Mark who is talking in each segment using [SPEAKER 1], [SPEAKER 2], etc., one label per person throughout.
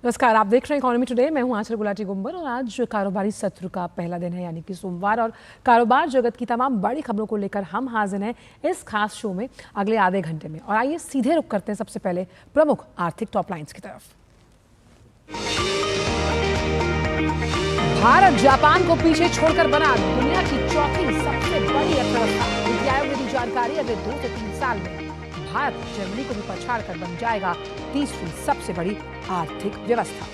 [SPEAKER 1] नमस्कार, आप देख रहे हैं इकोनॉमी टुडे। मैं हूं आंचल गुलाटी गुंबर और आज कारोबारी सत्र का पहला दिन है यानी कि सोमवार, और कारोबार जगत की तमाम बड़ी खबरों को लेकर हम हाजिर हैं इस खास शो में अगले आधे घंटे में। और आइए सीधे रुख करते हैं सबसे पहले प्रमुख आर्थिक टॉप लाइन्स की तरफ। भारत जापान को पीछे छोड़कर बना दुनिया की चौथी सबसे बड़ी अर्थव्यवस्था। नीति आयोग ने दी जानकारी, अगले 2 से 3 साल में भारत जर्मनी को भी पछाड़कर बन जाएगा तीसरी सबसे बड़ी आर्थिक व्यवस्था।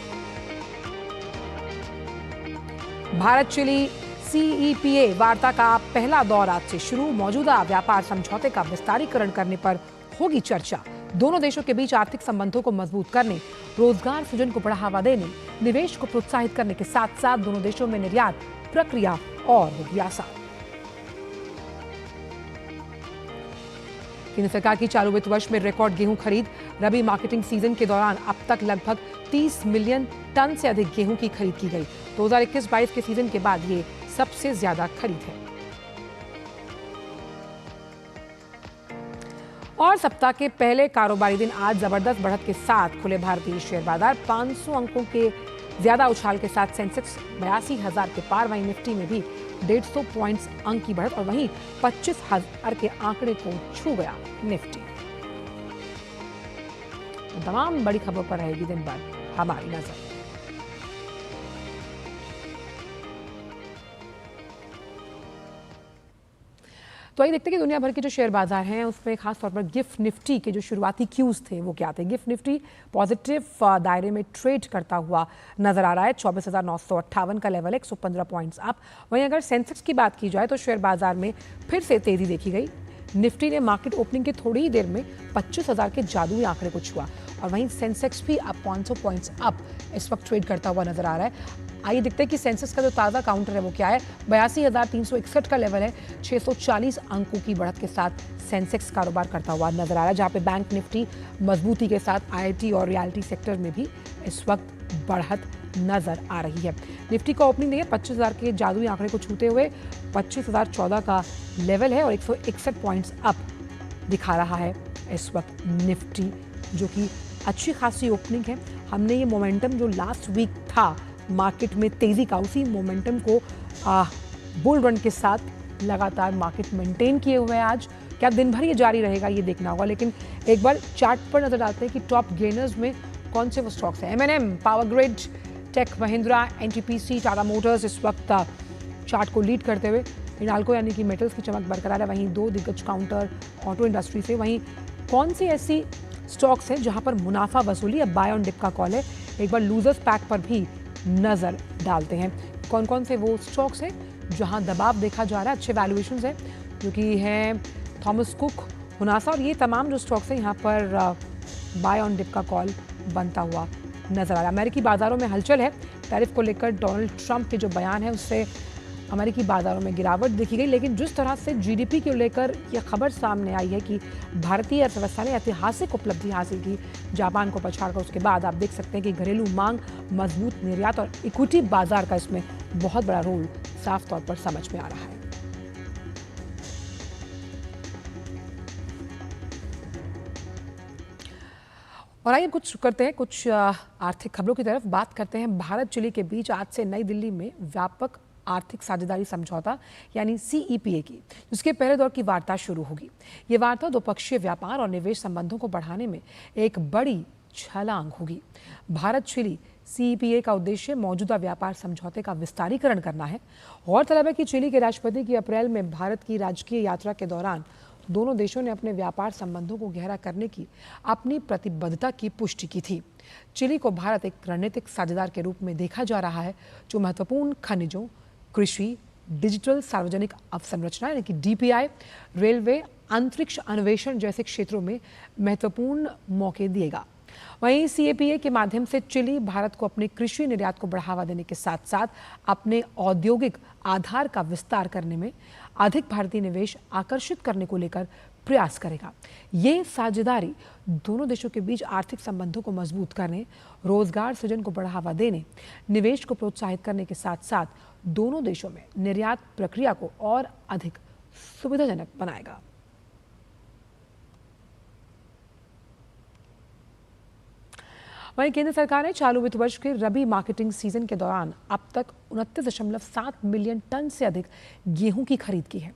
[SPEAKER 1] भारत चिली सीईपीए वार्ता का पहला दौर आज से शुरू। मौजूदा व्यापार समझौते का विस्तारीकरण करने पर होगी चर्चा। दोनों देशों के बीच आर्थिक संबंधों को मजबूत करने, रोजगार सृजन को बढ़ावा देने, निवेश को प्रोत्साहित करने के साथ साथ दोनों देशों में निर्यात प्रक्रिया और होगी आसान। केंद्र सरकार की चालू वित्त वर्ष में रिकॉर्ड गेहूं खरीद। रबी मार्केटिंग सीजन के दौरान अब तक लगभग 30 मिलियन टन से अधिक गेहूं की खरीद की गई। 2021-22 के सीजन के बाद ये सबसे ज्यादा खरीद है। और सप्ताह के पहले कारोबारी दिन आज जबरदस्त बढ़त के साथ खुले भारतीय शेयर बाजार। 500 अंकों के ज्यादा उछाल के साथ सेंसेक्स 82,000 के पार, वहीं निफ्टी में भी 150 पॉइंट्स अंक की बढ़त और वहीं 25,000 के आंकड़े को छू गया निफ्टी। तमाम बड़ी खबरों पर रहेगी दिन भर हमारी नजर। तो आइए देखते हैं कि दुनिया भर के जो शेयर बाजार हैं उसमें खासतौर पर गिफ्ट निफ्टी के जो शुरुआती क्यूज थे वो क्या थे। गिफ्ट निफ्टी पॉजिटिव दायरे में ट्रेड करता हुआ नजर आ रहा है। 24,958 का लेवल है, 115 पॉइंट्स अप। वहीं अगर सेंसेक्स की बात की जाए तो शेयर बाजार में फिर से तेजी देखी गई। निफ्टी ने मार्केट ओपनिंग के थोड़ी ही देर में 25,000 के जादुई आंकड़े को छुआ और वहीं सेंसेक्स भी अब 500 पॉइंट्स अप इस वक्त ट्रेड करता हुआ नजर आ रहा है। आइए देखते हैं कि सेंसेक्स का जो ताज़ा काउंटर है वो क्या है। 82,361 का लेवल है। 640 अंकों की बढ़त के साथ सेंसेक्स कारोबार करता हुआ नजर आ रहा है, जहां पे बैंक निफ्टी मजबूती के साथ आईटी और रियल्टी सेक्टर में भी इस वक्त बढ़त नजर आ रही है। निफ्टी का ओपनिंग देखिए 25,000 के जादुई आंकड़े को छूते हुए 25,014 का लेवल है और 161 पॉइंट्स अप दिखा रहा है इस वक्त निफ्टी, जो कि अच्छी खासी ओपनिंग है। हमने ये मोमेंटम जो लास्ट वीक था मार्केट में तेजी का, उसी मोमेंटम को बुल रन के साथ लगातार मार्केट मेंटेन किए हुए है। आज क्या दिन भर ये जारी रहेगा ये देखना होगा, लेकिन एक बार चार्ट पर नजर डालते हैं कि टॉप गेनर्स में कौन से वो स्टॉक्स हैं। MNM, power grid, tech Mahindra, NTPC, Tata motors इस वक्त चार्ट को लीड करते हुए। हिंडाल्को यानी कि मेटल्स की चमक बरकरार है। वहीं दो दिग्गज काउंटर ऑटो इंडस्ट्री से। वहीं कौन सी ऐसी स्टॉक्स हैं जहां पर मुनाफा वसूली, अब बाय ऑन डिप का कॉल है। एक बार लूजर्स पैक पर भी नजर डालते हैं, कौन कौन से वो स्टॉक्स हैं जहां दबाव देखा जा रहा है। अच्छे वैल्यूएशंस हैं जो कि हैं थॉमस कुक, हुनासा, और ये तमाम जो स्टॉक्स हैं यहाँ पर बाय ऑन डिप का कॉल बनता हुआ नजर आ रहा है। अमेरिकी बाजारों में हलचल है। टैरिफ को लेकर डोनाल्ड ट्रंप के जो बयान है उससे अमेरिकी बाजारों में गिरावट देखी गई, लेकिन जिस तरह से जीडीपी को लेकर यह खबर सामने आई है कि भारतीय अर्थव्यवस्था ने ऐतिहासिक उपलब्धि हासिल की जापान को पछाड़कर, उसके बाद आप देख सकते हैं कि घरेलू मांग, मजबूत निर्यात और इक्विटी बाजार का इसमें बहुत बड़ा रोल साफ तौर पर समझ में आ रहा है। और आइए कुछ करते हैं कुछ आर्थिक खबरों की तरफ। बात करते हैं भारत चिली के बीच आज से नई दिल्ली में व्यापक आर्थिक साझेदारी समझौता यानी सीईपीए की, जिसके पहले दौर की वार्ता शुरू होगी। ये वार्ता द्विपक्षीय व्यापार और निवेश संबंधों को बढ़ाने में एक बड़ी छलांग होगी। भारत चिली सीईपीए का उद्देश्य मौजूदा व्यापार समझौते का विस्तारीकरण करना है। गौरतलब है कि चिली के राष्ट्रपति की अप्रैल में भारत की राजकीय यात्रा के दौरान दोनों देशों ने अपने व्यापार संबंधों को गहरा करने की अपनी प्रतिबद्धता की पुष्टि की थी। चिली को भारत एक रणनीतिक साझेदार के रूप में देखा जा रहा है, जो महत्वपूर्ण खनिजों, कृषि, डिजिटल सार्वजनिक अवसंरचना यानी कि डीपीआई, रेलवे, अंतरिक्ष अन्वेषण जैसे क्षेत्रों में महत्वपूर्ण मौके दिएगा। वहीं सीएपीए के माध्यम से चिली भारत को अपने कृषि निर्यात को बढ़ावा देने के साथ साथ अपने औद्योगिक आधार का विस्तार करने में अधिक भारतीय निवेश आकर्षित करने को लेकर प्रयास करेगा। ये साझेदारी दोनों देशों के बीच आर्थिक संबंधों को मजबूत करने, रोजगार सृजन को बढ़ावा देने, निवेश को प्रोत्साहित करने के साथ साथ दोनों देशों में निर्यात प्रक्रिया को और अधिक सुविधाजनक बनाएगा। वहीं केंद्र सरकार ने चालू वित्त वर्ष के रबी मार्केटिंग सीजन के दौरान अब तक 29.7 मिलियन टन से अधिक गेहूं की खरीद की है।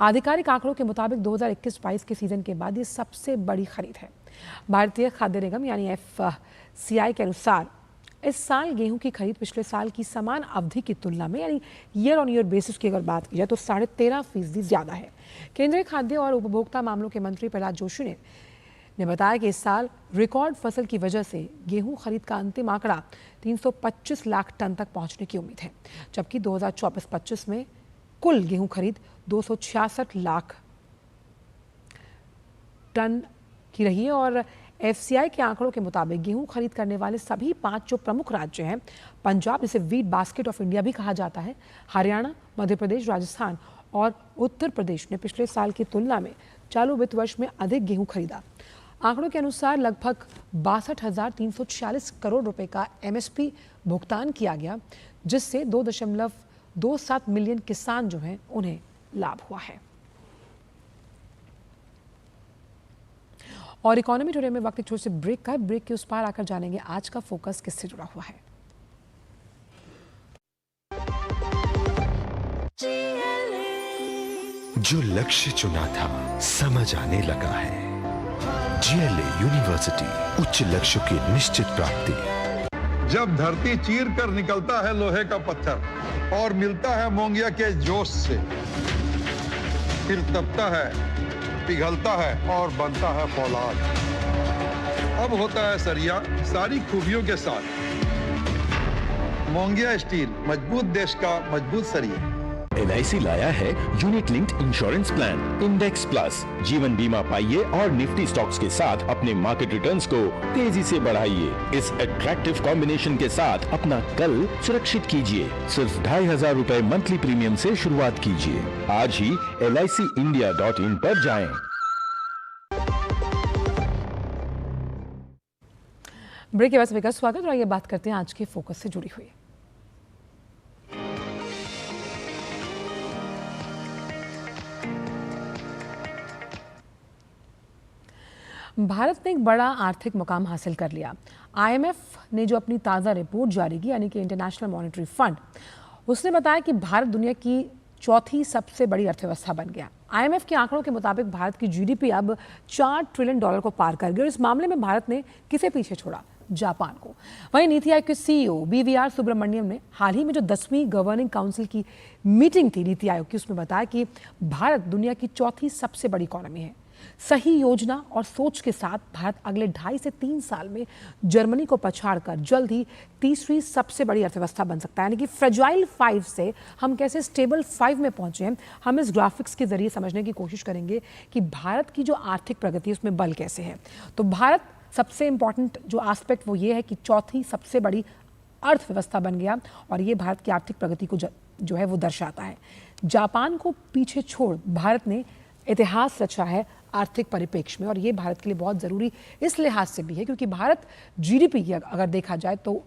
[SPEAKER 1] आधिकारिक आंकड़ों के मुताबिक 2021-22 के सीजन के बाद ये सबसे बड़ी खरीद है। भारतीय खाद्य निगम यानी FCI के अनुसार इस साल गेहूं की खरीद पिछले साल की समान अवधि की तुलना में यानी ईयर ऑन ईयर बेसिस की अगर बात की जाए तो 13.5% ज्यादा है। केंद्रीय खाद्य और उपभोक्ता मामलों के मंत्री प्रहलाद जोशी ने बताया कि इस साल रिकॉर्ड फसल की वजह से गेहूं खरीद का अंतिम आंकड़ा 325 लाख टन तक पहुंचने की उम्मीद है, जबकि 2024-25 में कुल गेहूं खरीद 266 लाख टन की रही है। और FCI के आंकड़ों के मुताबिक गेहूं खरीद करने वाले सभी 5 जो प्रमुख राज्य हैं, पंजाब, जिसे वीट बास्केट ऑफ इंडिया भी कहा जाता है, हरियाणा, मध्य प्रदेश, राजस्थान और उत्तर प्रदेश ने पिछले साल की तुलना में चालू वित्त वर्ष में अधिक गेहूं खरीदा। आंकड़ों के अनुसार लगभग 62,346 करोड़ रुपए का MSP भुगतान किया गया, जिससे 2.27 मिलियन किसान जो हैं उन्हें लाभ हुआ है। और इकोनॉमी टुडे में वक्त एक छोटे से ब्रेक का। ब्रेक के उस पार आकर जानेंगे आज का फोकस किससे जुड़ा हुआ है।
[SPEAKER 2] जो लक्ष्य चुना था समझ आने लगा है। GLA यूनिवर्सिटी, उच्च लक्ष्य की निश्चित प्राप्ति।
[SPEAKER 3] जब धरती चीर कर निकलता है लोहे का पत्थर और मिलता है मोंगिया के जोश से, फिर तपता है, पिघलता है और बनता है फौलाद। अब होता है सरिया सारी खूबियों के साथ। मोंगिया स्टील, मजबूत देश का मजबूत सरिया।
[SPEAKER 4] LIC लाया है unit linked insurance plan index plus. जीवन बीमा पाइए और निफ्टी स्टॉक्स के साथ अपने मार्केट रिटर्न्स को तेजी से बढ़ाइए। इस अट्रैक्टिव कॉम्बिनेशन के साथ अपना कल सुरक्षित कीजिए। सिर्फ 2,500 रुपए मंथली प्रीमियम से शुरुआत कीजिए। आज ही LICindia.in पर जाएं।
[SPEAKER 1] ब्रेक के बाद सभी का स्वागत। और आइए बात करते हैं आज के फोकस से जुड़ी हुई। भारत ने एक बड़ा आर्थिक मुकाम हासिल कर लिया। IMF ने जो अपनी ताज़ा रिपोर्ट जारी की, यानी कि इंटरनेशनल मॉनेटरी फंड, उसने बताया कि भारत दुनिया की चौथी सबसे बड़ी अर्थव्यवस्था बन गया। IMF के आंकड़ों के मुताबिक भारत की GDP अब $4 ट्रिलियन को पार कर गई। और इस मामले में भारत ने किसे पीछे छोड़ा? जापान को। वहीं नीति आयोग के CEO BVR सुब्रमण्यम ने हाल ही में जो 10वीं गवर्निंग काउंसिल की मीटिंग थी नीति आयोग की, उसमें बताया कि भारत दुनिया की चौथी सबसे बड़ी इकोनॉमी है। सही योजना और सोच के साथ भारत अगले 2.5 से 3 साल में जर्मनी को पछाड़कर जल्द ही तीसरी सबसे बड़ी अर्थव्यवस्था बन सकता है। यानी कि फ्रेजाइल 5 से हम कैसे स्टेबल 5 में पहुंचे हैं, हम इस ग्राफिक्स के जरिए समझने की कोशिश करेंगे कि भारत की जो आर्थिक प्रगति है उसमें बल कैसे है। तो भारत सबसे इंपॉर्टेंट जो एस्पेक्ट वो ये है कि चौथी सबसे बड़ी अर्थव्यवस्था बन गया, और ये भारत की आर्थिक प्रगति को जो है वो दर्शाता है। जापान को पीछे छोड़ भारत ने इतिहास रचा है आर्थिक परिप्रेक्ष्य में, और ये भारत के लिए बहुत ज़रूरी इस लिहाज से भी है क्योंकि भारत GDP की अगर देखा जाए तो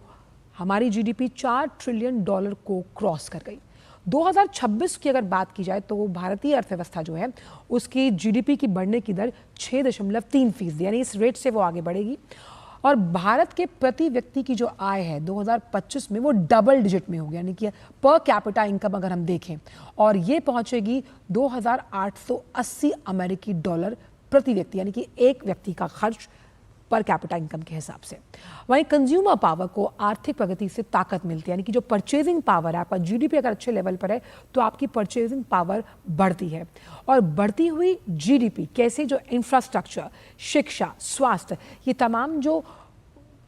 [SPEAKER 1] हमारी GDP $4 ट्रिलियन को क्रॉस कर गई। 2026 की अगर बात की जाए तो भारतीय अर्थव्यवस्था जो है उसकी GDP की बढ़ने की दर 6.3%, यानी इस रेट से वो आगे बढ़ेगी। और भारत के प्रति व्यक्ति की जो आय है 2025 में वो डबल डिजिट में होगी, यानी कि पर कैपिटा इनकम अगर हम देखें, और ये पहुंचेगी $2,880 प्रति व्यक्ति, यानी कि एक व्यक्ति का खर्च पर कैपिटा इनकम के हिसाब से। वहीं कंज्यूमर पावर को आर्थिक प्रगति से ताकत मिलती है, यानी कि जो परचेजिंग पावर है, आपका GDP अगर अच्छे लेवल पर है तो आपकी परचेजिंग पावर बढ़ती है। और बढ़ती हुई GDP कैसे जो इंफ्रास्ट्रक्चर, शिक्षा, स्वास्थ्य, ये तमाम जो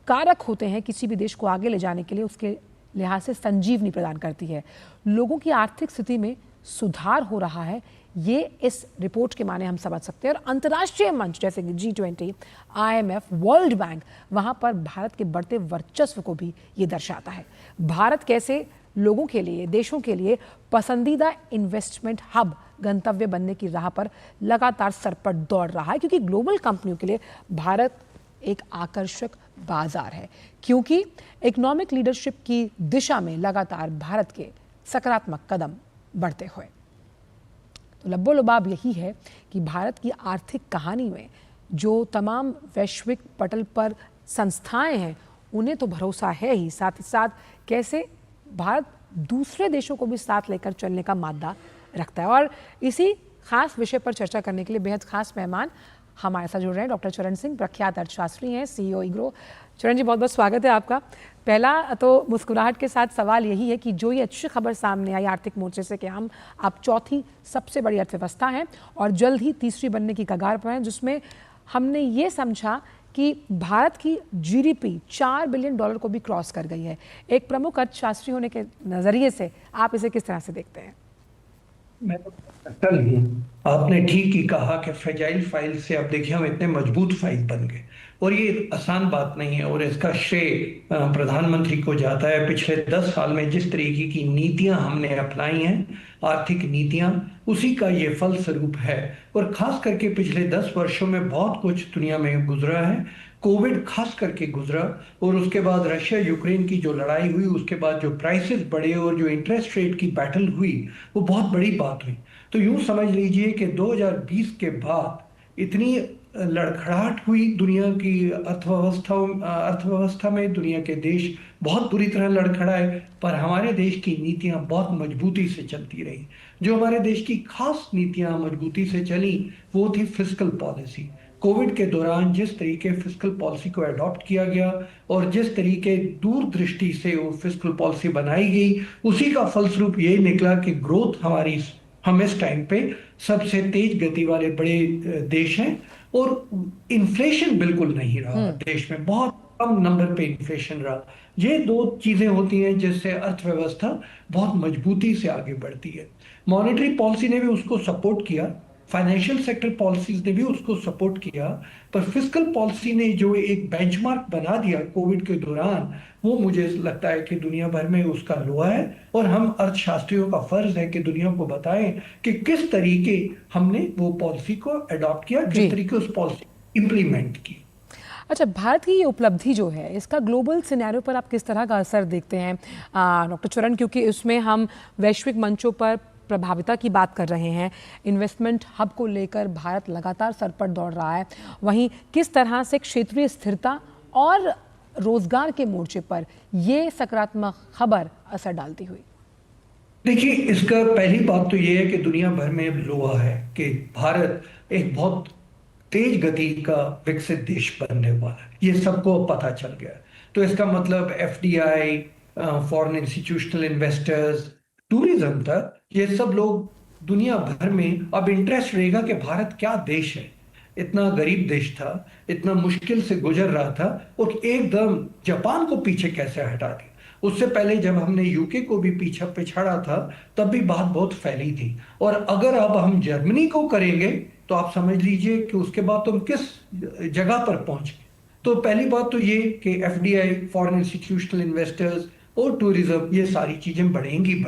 [SPEAKER 1] कारक होते हैं किसी भी देश को आगे ले जाने के लिए, उसके लिहाज से संजीवनी प्रदान करती है। लोगों की आर्थिक स्थिति में सुधार हो रहा है, ये इस रिपोर्ट के माने हम समझ सकते हैं। और अंतर्राष्ट्रीय मंच जैसे कि G20, IMF, वर्ल्ड बैंक, वहाँ पर भारत के बढ़ते वर्चस्व को भी ये दर्शाता है। भारत कैसे लोगों के लिए, देशों के लिए पसंदीदा इन्वेस्टमेंट हब, गंतव्य बनने की राह पर लगातार सरपट दौड़ रहा है, क्योंकि ग्लोबल कंपनियों के लिए भारत एक आकर्षक बाजार है, क्योंकि इकोनॉमिक लीडरशिप की दिशा में लगातार भारत के सकारात्मक कदम बढ़ते हुए। तो लब्बो-लुबाब यही है कि भारत की आर्थिक कहानी में जो तमाम वैश्विक पटल पर संस्थाएं हैं उन्हें तो भरोसा है ही, साथ ही साथ कैसे भारत दूसरे देशों को भी साथ लेकर चलने का मादा रखता है। और इसी खास विषय पर चर्चा करने के लिए बेहद खास मेहमान हमारे साथ जुड़ रहे हैं। डॉक्टर चरण सिंह प्रख्यात अर्थशास्त्री हैं, CEO इग्रो। चरण जी, बहुत बहुत स्वागत है आपका। पहला तो मुस्कुराहट के साथ सवाल यही है कि जो ये अच्छी खबर सामने आई आर्थिक मोर्चे से कि हम अब चौथी सबसे बड़ी अर्थव्यवस्था हैं और जल्द ही तीसरी बनने की कगार पर हैं, जिसमें हमने ये समझा कि भारत की GDP $4 बिलियन को भी क्रॉस कर गई है। एक प्रमुख अर्थशास्त्री होने के नज़रिए से आप इसे किस तरह से देखते हैं?
[SPEAKER 5] मैं तो कल हूँ, आपने ठीक ही कहा कि फ्रेजाइल फाइल से अब देखिए हम इतने मजबूत फाइल बन गए और ये आसान बात नहीं है। और इसका श्रेय प्रधानमंत्री को जाता है। पिछले 10 साल में जिस तरीके की नीतियां हमने अपनाई हैं, आर्थिक नीतियां, उसी का ये फल स्वरूप है। और खास करके पिछले 10 वर्षों में बहुत कुछ दुनिया में गुजरा है। कोविड खास करके गुजरा और उसके बाद रशिया यूक्रेन की जो लड़ाई हुई, उसके बाद जो प्राइसेस बढ़े और जो इंटरेस्ट रेट की बैटल हुई, वो बहुत बड़ी बात हुई। तो यूं समझ लीजिए कि 2020 के बाद इतनी लड़खड़ाहट हुई दुनिया की अर्थव्यवस्था में। दुनिया के देश बहुत बुरी तरह लड़खड़ाए, पर हमारे देश की नीतियां बहुत मजबूती से चलती रही। जो हमारे देश की खास नीतियां मजबूती से चली वो थी फिस्कल पॉलिसी। कोविड के दौरान जिस तरीके फिस्कल पॉलिसी को अडॉप्ट किया गया और जिस तरीके दूरदृष्टि से वो फिस्कल पॉलिसी बनाई गई, उसी का फलस्वरूप ये निकला कि ग्रोथ हम इस टाइम पे सबसे तेज गति वाले बड़े देश हैं और इन्फ्लेशन बिल्कुल नहीं रहा देश में, बहुत कम नंबर पे इन्फ्लेशन रहा। ये दो चीजें होती हैं जिससे अर्थव्यवस्था बहुत मजबूती से आगे बढ़ती है। मॉनेटरी पॉलिसी ने भी उसको सपोर्ट किया, फाइनेंशियल सेक्टर पॉलिसीज ने भी उसको सपोर्ट किया, पर फिस्कल पॉलिसी ने जो एक बेंचमार्क बना दिया कोविड के दौरान, वो मुझे लगता है कि दुनिया भर में उसका लोहा है। और हम अर्थशास्त्रियों का फर्ज है कि दुनिया को बताएं कि किस तरीके हमने वो पॉलिसी को अडॉप्ट किया, किस तरीके उस पॉलिसी इंप्लीमेंट की।
[SPEAKER 1] अच्छा, भारत की ये उपलब्धि जो है, इसका ग्लोबल सिनेरियो पर आप किस तरह का असर देखते हैं डॉक्टर चरण? क्योंकि इसमें हम वैश्विक मंचों पर प्रभाविता की बात कर रहे हैं, इन्वेस्टमेंट हब को लेकर भारत लगातार सर पर दौड़ रहा है, वहीं किस तरह से क्षेत्रीय स्थिरता और रोजगार के मोर्चे पर ये सकारात्मक खबर असर डालती हुई?
[SPEAKER 5] देखिए, इसका पहली बात तो ये है कि दुनिया भर में लोहा है कि भारत एक बहुत तेज गति का विकसित देश बनने वाला है, ये सबको पता चल गया। तो इसका मतलब FDI, foreign institutional investors, tourism तक, ये सब लोग दुनिया भर में अब इंटरेस्ट रहेगा कि भारत क्या देश है। इतना गरीब देश था, इतना मुश्किल से गुजर रहा था और एकदम जापान को पीछे कैसे हटा दिया। उससे पहले जब हमने यूके को भी पीछे पिछाड़ा था तब भी बात बहुत फैली थी। और अगर अब हम जर्मनी को करेंगे तो आप समझ लीजिए कि उसके बाद तुम किस जगह पर पहुंच गए। तो पहली बात तो ये कि FDI, फॉरेन इंस्टीट्यूशनल इन्वेस्टर्स और टूरिज्म, ये सारी चीजें बढ़ेंगी।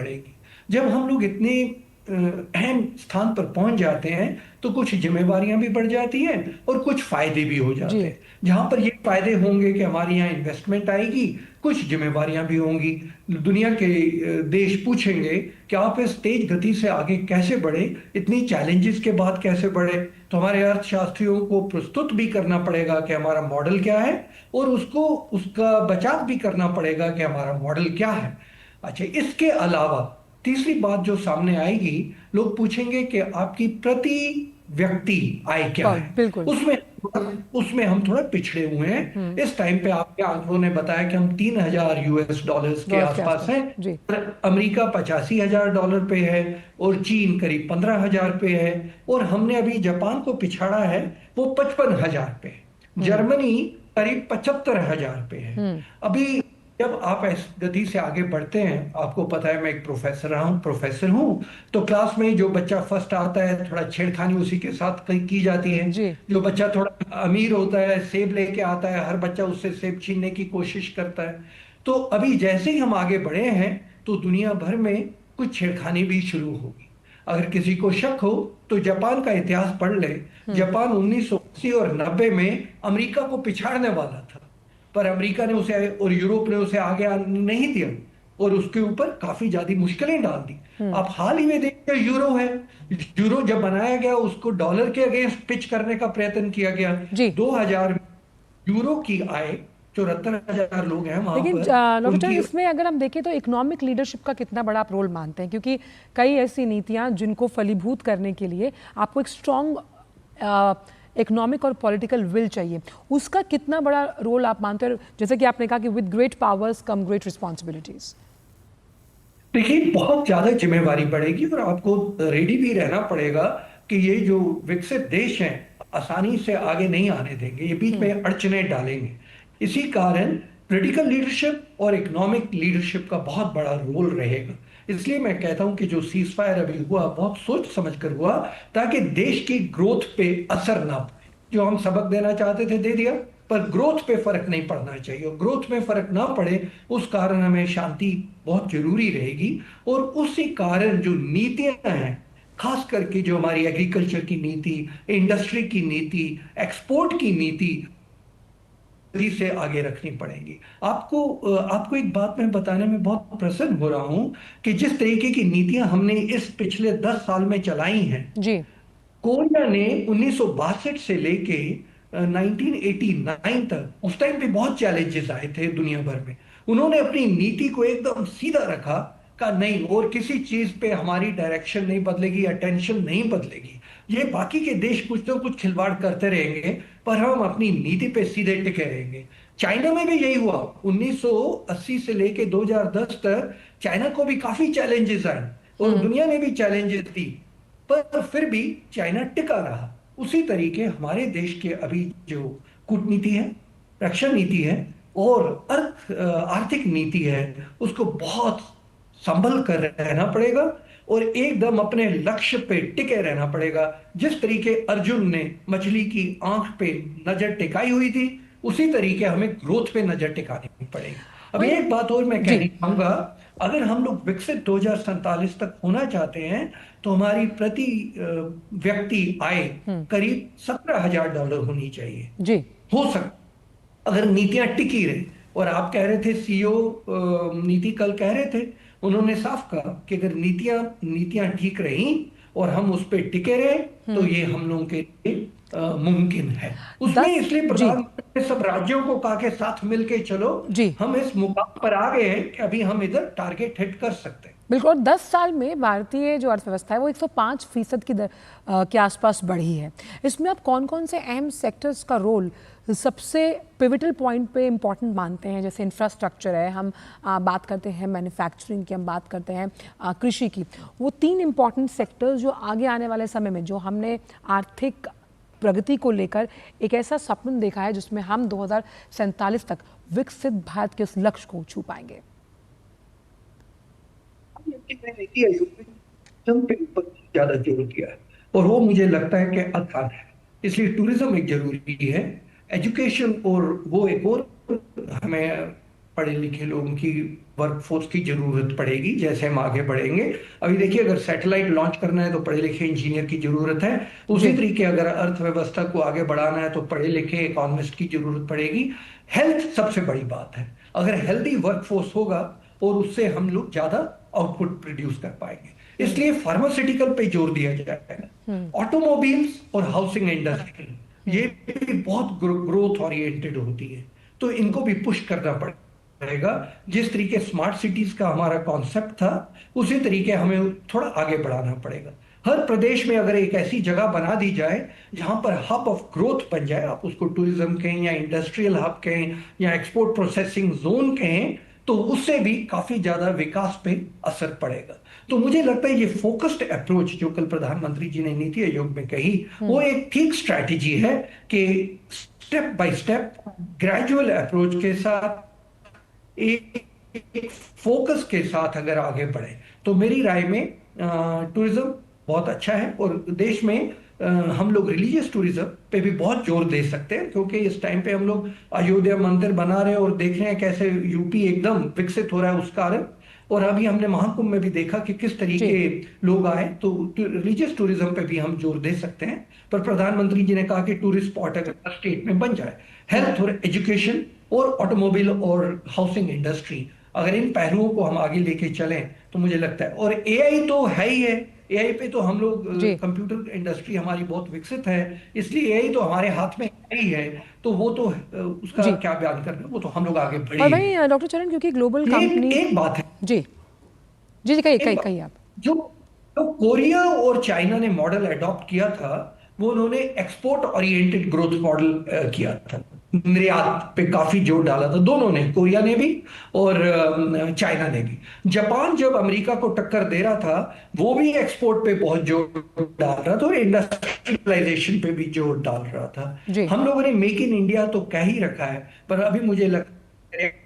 [SPEAKER 5] जब हम लोग इतने अहम स्थान पर पहुंच जाते हैं तो कुछ जिम्मेवारियां भी बढ़ जाती हैं और कुछ फायदे भी हो जाते हैं। जहां पर ये फायदे होंगे कि हमारे यहाँ इन्वेस्टमेंट आएगी, कुछ जिम्मेवारियां भी होंगी। दुनिया के देश पूछेंगे कि आप इस तेज गति से आगे कैसे बढ़े, इतनी चैलेंजेस के बाद कैसे बढ़े। तो हमारे अर्थशास्त्रियों को प्रस्तुत भी करना पड़ेगा कि हमारा मॉडल क्या है और उसका बचाव भी करना पड़ेगा कि हमारा मॉडल क्या है। अच्छा, इसके अलावा तीसरी बात जो सामने आएगी, लोग पूछेंगे कि आपकी प्रति व्यक्ति आय क्या है। उसमें हम थोड़ा पिछड़े हुए हैं। इस टाइम पे आपके आंकड़ों ने बताया कि हम $3,000 के आसपास हैं। अमेरिका $85,000 पे है और चीन करीब 15,000 पे है और हमने अभी जापान को पिछाड़ा है, वो 55,000 पे है। जर्मनी करीब 75,000 पे है। अभी जब आप इस गति से आगे बढ़ते हैं, आपको पता है मैं एक प्रोफेसर हूं, तो क्लास में जो बच्चा फर्स्ट आता है थोड़ा छेड़खानी उसी के साथ की जाती है। जो बच्चा थोड़ा अमीर होता है, सेब लेके आता है, हर बच्चा उससे सेब छीनने की कोशिश करता है। तो अभी जैसे ही हम आगे बढ़े हैं तो दुनिया भर में कुछ छेड़खानी भी शुरू होगी। अगर किसी को शक हो तो जापान का इतिहास पढ़ ले। जापान 1980 और 90 में अमेरिका को पिछाड़ने वाला था, पर अमेरिका ने उसे और यूरोप ने उसे आगे नहीं दिया और उसके ऊपर काफी ज्यादा मुश्किलें डाल दी। आप हाल ही में देखिए, यूरो है, यूरो जब बनाया गया उसको डॉलर के अगेंस्ट पिच करने का प्रयत्न किया गया। 2000 यूरो की आय 74,000 लोग हैं वहां
[SPEAKER 1] लेकिन
[SPEAKER 5] पर।
[SPEAKER 1] डॉक्टर
[SPEAKER 5] उनकी
[SPEAKER 1] इसमें अगर हम देखें तो इकोनॉमिक लीडरशिप का कितना बड़ा आप रोल मानते हैं, क्योंकि कई ऐसी नीतियां जिनको फलीभूत करने के लिए आपको एक स्ट्रॉन्ग इकोनॉमिक और पॉलिटिकल विल चाहिए, उसका कितना बड़ा रोल आप मानते हैं? जैसे कि आपने कहा कि with great powers come great responsibilities.
[SPEAKER 5] देखिए, बहुत ज्यादा जिम्मेवारी बढ़ेगी और आपको रेडी भी रहना पड़ेगा कि ये जो विकसित देश हैं आसानी से आगे नहीं आने देंगे, ये बीच में अड़चने डालेंगे। इसी कारण पॉलिटिकल लीडरशिप और इकोनॉमिक लीडरशिप का बहुत बड़ा रोल रहेगा। इसलिए मैं कहता हूं कि जो सीज फायर अभी हुआ बहुत सोच समझ कर हुआ, ताकि देश की ग्रोथ पे असर ना पड़े। जो हम सबक देना चाहते थे दे दिया, पर ग्रोथ पे फर्क नहीं पड़ना चाहिए, और ग्रोथ में फर्क ना पड़े उस कारण हमें शांति बहुत जरूरी रहेगी। और उसी कारण जो नीतियां हैं, खास करके जो हमारी एग्रीकल्चर की नीति, इंडस्ट्री की नीति, एक्सपोर्ट की नीति से आगे रखनी पड़ेगी। आपको एक बात मैं बताने में बहुत प्रसन्न हो रहा हूं कि जिस तरीके की नीतियां हमने इस पिछले 10 साल में चलाई हैं,
[SPEAKER 1] जी,
[SPEAKER 5] कोरिया ने 1962 से लेके 1989 तक, उस टाइम पे बहुत चैलेंजेस आए थे दुनिया भर में, उन्होंने अपनी नीति को एकदम सीधा रखा, का नहीं और किसी चीज पे हमारी डायरेक्शन नहीं बदलेगी, अटेंशन नहीं बदलेगी। ये बाकी के देश कुछ तो कुछ खिलवाड़ करते रहेंगे, पर हम अपनी नीति पे सीधे टिके रहेंगे। चाइना में भी यही हुआ, 1980 से लेके 2010 तक चाइना को भी काफी चैलेंजेस आए और दुनिया ने भी चैलेंजेस दी, पर फिर भी चाइना टिका रहा। उसी तरीके हमारे देश के अभी जो कूटनीति है, रक्षा नीति है और आर्थिक नीति है, उसको बहुत संभल कर रहना पड़ेगा और एकदम अपने लक्ष्य पे टिके रहना पड़ेगा। जिस तरीके अर्जुन ने मछली की आंख पे नजर टिकाई हुई थी, उसी तरीके हमें ग्रोथ पे नजर टिकानी पड़ेगी। अब एक बात और मैं कहना चाहूंगा, अगर हम लोग विकसित 2047 तक होना चाहते हैं तो हमारी प्रति व्यक्ति आय करीब $17,000 होनी चाहिए।
[SPEAKER 1] जी,
[SPEAKER 5] हो सकता अगर नीतियां टिकी रहे। और आप कह रहे थे, सीईओ नीति कल कह रहे थे, उन्होंने साफ कहा कि अगर नीतियां ठीक रही और हम उस पर टिके रहे तो ये हम लोगों के लिए मुमकिन है। उसमें इसलिए प्रधानमंत्री ने सब राज्यों को कहा कि साथ मिलके चलो, हम इस मुकाम पर आ गए हैं कि अभी हम इधर टारगेट हिट कर सकते हैं।
[SPEAKER 1] बिल्कुल। 10 साल में भारतीय जो अर्थव्यवस्था है वो 105% की के आसपास बढ़ी है। इसमें आप कौन कौन से अहम सेक्टर्स का रोल सबसे पिवटल पॉइंट पे इम्पॉर्टेंट मानते हैं? जैसे इंफ्रास्ट्रक्चर है, हम बात करते हैं मैन्युफैक्चरिंग की, हम बात करते हैं कृषि की। वो 3 इम्पॉर्टेंट सेक्टर्स जो आगे आने वाले समय में, जो हमने आर्थिक प्रगति को लेकर एक ऐसा सपन देखा है जिसमें हम 2047 तक विकसित भारत के उस लक्ष्य को छू पाएंगे।
[SPEAKER 5] ज्यादा जोर दिया है और वो मुझे लगता है कि आसान है, इसलिए टूरिज्म एक जरूरी है, एजुकेशन और वो एक और, हमें पढ़े लिखे लोगों की वर्कफोर्स की जरूरत पड़ेगी जैसे हम आगे बढ़ेंगे। अभी देखिए, अगर सैटेलाइट लॉन्च करना है तो पढ़े लिखे इंजीनियर की जरूरत है, उसी तरीके अगर अर्थव्यवस्था को आगे बढ़ाना है तो पढ़े लिखे इकोनॉमिस्ट की जरूरत पड़ेगी। हेल्थ सबसे बड़ी बात है, अगर हेल्दी वर्कफोर्स होगा और उससे हम लोग ज्यादा आउटपुट प्रोड्यूस कर पाएंगे, इसलिए फार्मास्यूटिकल पे जोर दिया जाएगा। ऑटोमोबाइल्स और हाउसिंग इंडस्ट्री ये भी बहुत ग्रोथ ओरिएंटेड होती है, तो इनको भी पुश करना पड़ेगा। जिस तरीके स्मार्ट सिटीज का हमारा कॉन्सेप्ट था, उसी तरीके हमें थोड़ा आगे बढ़ाना पड़ेगा। हर प्रदेश में अगर एक ऐसी जगह बना दी जाए जहां पर हब ऑफ ग्रोथ बन जाए, आप उसको टूरिज्म कहें या इंडस्ट्रियल हब कहें या एक्सपोर्ट प्रोसेसिंग जोन कहें, तो उससे भी काफी ज्यादा विकास पे असर पड़ेगा। तो मुझे लगता है ये फोकस्ड अप्रोच जो कल प्रधानमंत्री जी ने नीति आयोग में कही, वो एक ठीक स्ट्रैटेजी है कि step by step gradual approach के साथ एक फोकस के साथ अगर आगे बढ़े तो मेरी राय में टूरिज्म बहुत अच्छा है। और देश में हम लोग रिलीजियस टूरिज्म पे भी बहुत जोर दे सकते हैं, क्योंकि इस टाइम पे हम लोग अयोध्या मंदिर बना रहे हैं और देख रहे हैं कैसे यूपी एकदम विकसित हो रहा है उस कारण। और अभी हमने महाकुंभ में भी देखा कि किस तरीके लोग आए, तो रिलीजियस टूरिज्म पे भी हम जोर दे सकते हैं। पर प्रधानमंत्री जी ने कहा कि टूरिस्ट स्पॉट अगर स्टेट में बन जाए, हेल्थ और एजुकेशन और ऑटोमोबाइल और हाउसिंग इंडस्ट्री, अगर इन पहलुओं को हम आगे लेके चलें तो मुझे लगता है, और एआई तो है ही है, एआई पे तो हम लोग
[SPEAKER 1] जी।
[SPEAKER 5] कंप्यूटर इंडस्ट्री हमारी बहुत विकसित है, इसलिए एआई तो हमारे हाथ में ही है, तो वो तो उसका
[SPEAKER 1] जी।
[SPEAKER 5] क्या बयान करना, वो तो हम लोग आगे बढ़े
[SPEAKER 1] और
[SPEAKER 5] हैं।
[SPEAKER 1] वहीं डॉक्टर चरण, क्योंकि ग्लोबल
[SPEAKER 5] लेकिन
[SPEAKER 1] कंपनी,
[SPEAKER 5] एक बात है,
[SPEAKER 1] जी जी जी, कहिए
[SPEAKER 5] एक
[SPEAKER 1] कहिए
[SPEAKER 5] बात,
[SPEAKER 1] कहिए आप।
[SPEAKER 5] जो जो कोरिया और चाइना ने मॉडल अडॉप्ट किया था, वो उन्होंने एक्सपोर्ट ओरिएंटेड ग्रोथ मॉडल किया था, निर्यात पे काफी जोर डाला था, दोनों ने, कोरिया ने भी और चाइना ने भी। जापान जब अमेरिका को टक्कर दे रहा था, वो भी एक्सपोर्ट पे बहुत जोर डाल रहा था और इंडस्ट्रियलाइजेशन पे भी जोर डाल रहा था।
[SPEAKER 1] जी।
[SPEAKER 5] हम लोगों ने मेक इन इंडिया तो कह ही रखा है, पर अभी मुझे लगता है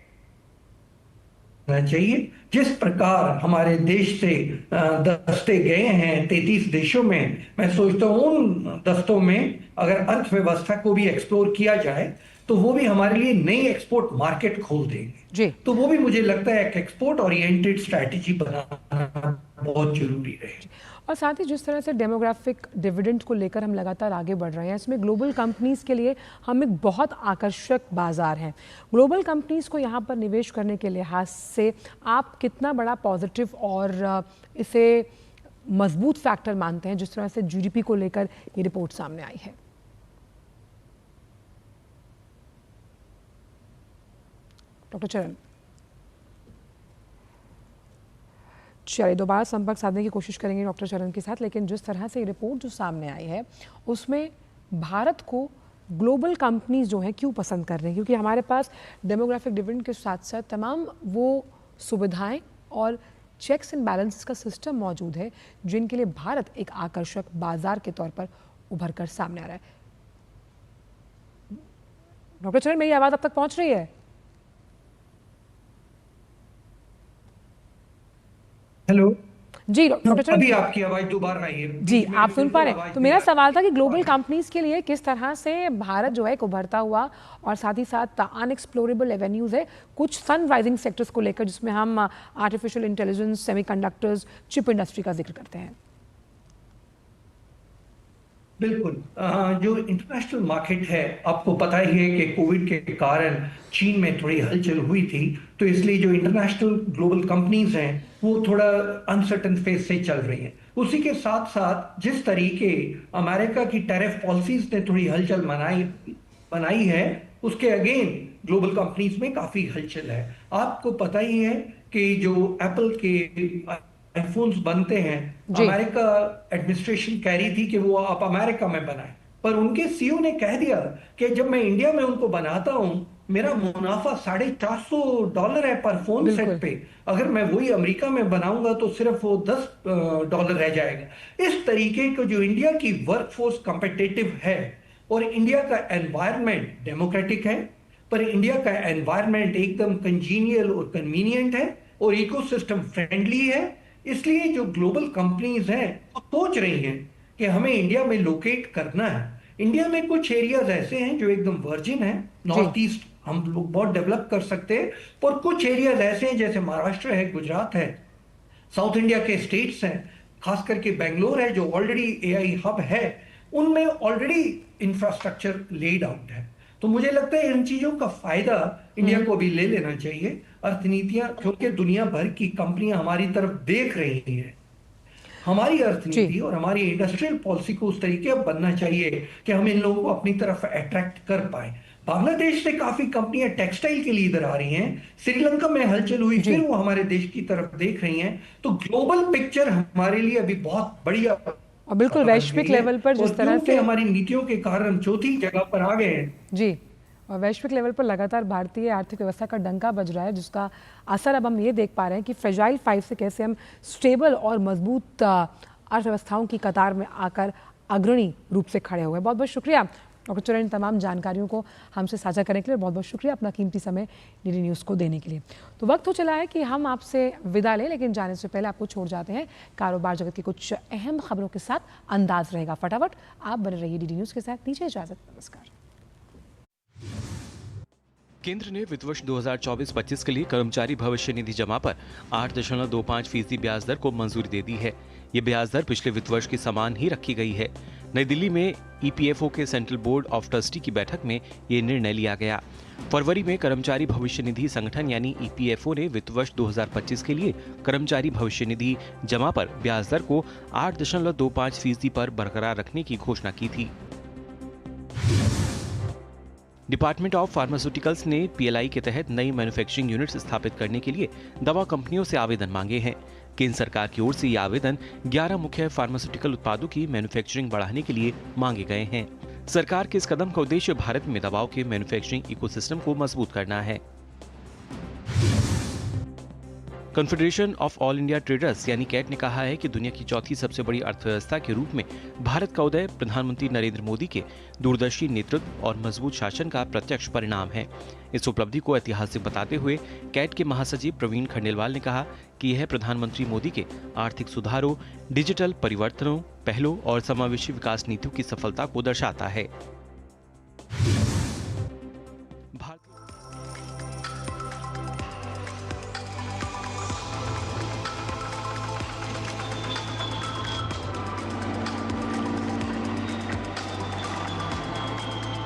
[SPEAKER 5] चाहिए, जिस प्रकार हमारे देश से दस्ते गए हैं 33 देशों में, मैं सोचता हूँ उन दस्तों में अगर अर्थव्यवस्था को भी एक्सप्लोर किया जाए तो वो भी हमारे लिए नई एक्सपोर्ट मार्केट खोल देंगे।
[SPEAKER 1] जी।
[SPEAKER 5] तो वो भी मुझे लगता है कि एक्सपोर्ट ओरिएंटेड स्ट्रैटेजी बनाना बहुत जरूरी है।
[SPEAKER 1] और साथ ही जिस तरह से डेमोग्राफिक डिविडेंड को लेकर हम लगातार आगे बढ़ रहे हैं, इसमें ग्लोबल कंपनीज के लिए हम एक बहुत आकर्षक बाजार हैं। ग्लोबल कंपनीज को यहाँ पर निवेश करने के लिहाज से आप कितना बड़ा पॉजिटिव और इसे मजबूत फैक्टर मानते हैं, जिस तरह से जीडीपी को लेकर ये रिपोर्ट सामने आई है? डॉक्टर चरण, चलिए दोबारा संपर्क साधने की कोशिश करेंगे डॉक्टर चरण के साथ, लेकिन जिस तरह से ये रिपोर्ट जो सामने आई है उसमें भारत को ग्लोबल कंपनीज जो हैं क्यों पसंद कर रहे हैं, क्योंकि हमारे पास डेमोग्राफिक डिविडेंड के साथ साथ तमाम वो सुविधाएं और चेक्स एंड बैलेंसेस का सिस्टम मौजूद है जिनके लिए भारत एक आकर्षक बाजार के तौर पर उभर कर सामने आ रहा है। डॉक्टर चरण, मेरी आवाज़ अब तक पहुंच रही है?
[SPEAKER 5] हेलो
[SPEAKER 1] जी डॉक्टर चरण,
[SPEAKER 5] अभी आपकी आवाज दोबारा आई है
[SPEAKER 1] जी आप सुन पा रहे हैं? तो मेरा सवाल था कि ग्लोबल कंपनीज के लिए किस तरह से भारत जो है एक उभरता हुआ और साथ ही साथ अनएक्सप्लोरेबल एवेन्यूज है कुछ सनराइजिंग सेक्टर्स को लेकर, जिसमें हम artificial intelligence, semiconductors, chip industry का जिक्र करते हैं।
[SPEAKER 5] बिल्कुल, जो इंटरनेशनल मार्केट है, आपको पता ही है कि कोविड के कारण चीन में थोड़ी हलचल हुई थी, तो इसलिए जो इंटरनेशनल ग्लोबल कंपनीज हैं वो थोड़ा अनसर्टन फेज से चल रही हैं। उसी के साथ साथ जिस तरीके अमेरिका की टैरिफ पॉलिसीज ने थोड़ी हलचल बनाई है, उसके अगेन ग्लोबल कंपनीज में काफी हलचल है। आपको पता ही है कि जो एप्पल के आईफोन्स बनते हैं, अमेरिका एडमिनिस्ट्रेशन कह रही थी कि वो आप अमेरिका में बनाएं, पर उनके सीईओ ने कह दिया कि जब मैं इंडिया में उनको बनाता हूं, मेरा मुनाफा $450 है पर फोन सेट पे, अगर मैं वही अमेरिका में बनाऊंगा तो सिर्फ वो $10 रह जाएगा। इस तरीके को जो इंडिया की वर्कफोर्स कॉम्पिटिटिव है और इंडिया का एनवायरनमेंट डेमोक्रेटिक है, पर इंडिया का एनवायरनमेंट एकदम कंजीनियल और कन्वीनियंट है और इकोसिस्टम फ्रेंडली है, इसलिए जो ग्लोबल कंपनीज हैं वो सोच रही हैं कि हमें इंडिया में लोकेट करना है। इंडिया में कुछ एरियाज ऐसे हैं जो एकदम वर्जिन है, नॉर्थ ईस्ट हम लोग बहुत डेवलप कर सकते हैं, पर कुछ एरियाज ऐसे हैं जैसे महाराष्ट्र है, गुजरात है, साउथ इंडिया के स्टेट्स हैं, खास करके बेंगलोर है जो ऑलरेडी एआई हब है, उनमें ऑलरेडी इंफ्रास्ट्रक्चर लेड आउट है। तो मुझे लगता है इन चीजों का फायदा इंडिया को भी ले लेना चाहिए। अर्थनीतियां, क्योंकि दुनिया भर की कंपनियां हमारी तरफ देख रही हैं, हमारी अर्थनीति और हमारी इंडस्ट्रियल पॉलिसी को उस तरीके अब बनना चाहिए कि हम इन लोगों को अपनी तरफ अट्रैक्ट कर पाए। बांग्लादेश से काफी कंपनियां टेक्सटाइल के लिए इधर आ रही हैं, श्रीलंका में हलचल हुई, फिर वो हमारे देश की तरफ देख रही हैं। तो ग्लोबल पिक्चर हमारे लिए अभी बहुत बढ़िया
[SPEAKER 1] और बिल्कुल वैश्विक लेवल पर जिस तरह से
[SPEAKER 5] हमारी नीतियों के कारण चौथी जगह पर आ गए हैं
[SPEAKER 1] जी, और वैश्विक लेवल पर लगातार भारतीय आर्थिक व्यवस्था का डंका बज रहा है, जिसका असर अब हम ये देख पा रहे हैं कि फ्रेजाइल 5 से कैसे हम स्टेबल और मजबूत अर्थव्यवस्थाओं की कतार में आकर अग्रणी रूप से खड़े हुए। बहुत बहुत शुक्रिया डॉक्टर चरण, तमाम जानकारियों को हमसे साझा करने के लिए बहुत बहुत शुक्रिया अपना कीमती समय डीडी न्यूज़ को देने के लिए। तो वक्त हो चला है कि हम आपसे विदा लें, लेकिन जाने से पहले आपको छोड़ जाते हैं कारोबार जगत की कुछ अहम खबरों के साथ। अंदाज रहेगा फटाफट, आप बने रहिए डीडी न्यूज़ के साथ। दीजिए इजाजत, नमस्कार।
[SPEAKER 6] केंद्र ने वित्त वर्ष 2024-25 के लिए कर्मचारी भविष्य निधि जमा पर 8.25% ब्याज दर को मंजूरी दे दी है। ये ब्याज दर पिछले वित्त वर्ष के समान ही रखी गई है। नई दिल्ली में ईपीएफओ के सेंट्रल बोर्ड ऑफ ट्रस्टी की बैठक में ये निर्णय लिया गया। फरवरी में कर्मचारी भविष्य निधि संगठन यानी ईपीएफओ ने वित्त वर्ष 2025 के लिए कर्मचारी भविष्य निधि जमा पर ब्याज दर को 8.25% पर बरकरार रखने की घोषणा की थी। डिपार्टमेंट ऑफ फार्मास्यूटिकल्स ने पीएलआई के तहत नई मैन्युफैक्चरिंग यूनिट्स स्थापित करने के लिए दवा कंपनियों से आवेदन मांगे हैं। केंद्र सरकार की ओर से ये आवेदन 11 मुख्य फार्मास्यूटिकल उत्पादों की मैन्युफैक्चरिंग बढ़ाने के लिए मांगे गए हैं। सरकार के इस कदम का उद्देश्य भारत में दवाओं के मैन्युफैक्चरिंग इकोसिस्टम को मजबूत करना है। Confederation of all India traders यानी कैट ने कहा है कि दुनिया की चौथी सबसे बड़ी अर्थव्यवस्था के रूप में भारत का उदय प्रधानमंत्री नरेंद्र मोदी के दूरदर्शी नेतृत्व और मजबूत शासन का प्रत्यक्ष परिणाम है। इस उपलब्धि को ऐतिहासिक बताते हुए कैट के महासचिव प्रवीण खंडेलवाल ने कहा कि यह प्रधानमंत्री मोदी के आर्थिक सुधारों, डिजिटल परिवर्तनों, पहलों और समावेशी विकास नीतियों की सफलता को दर्शाता है।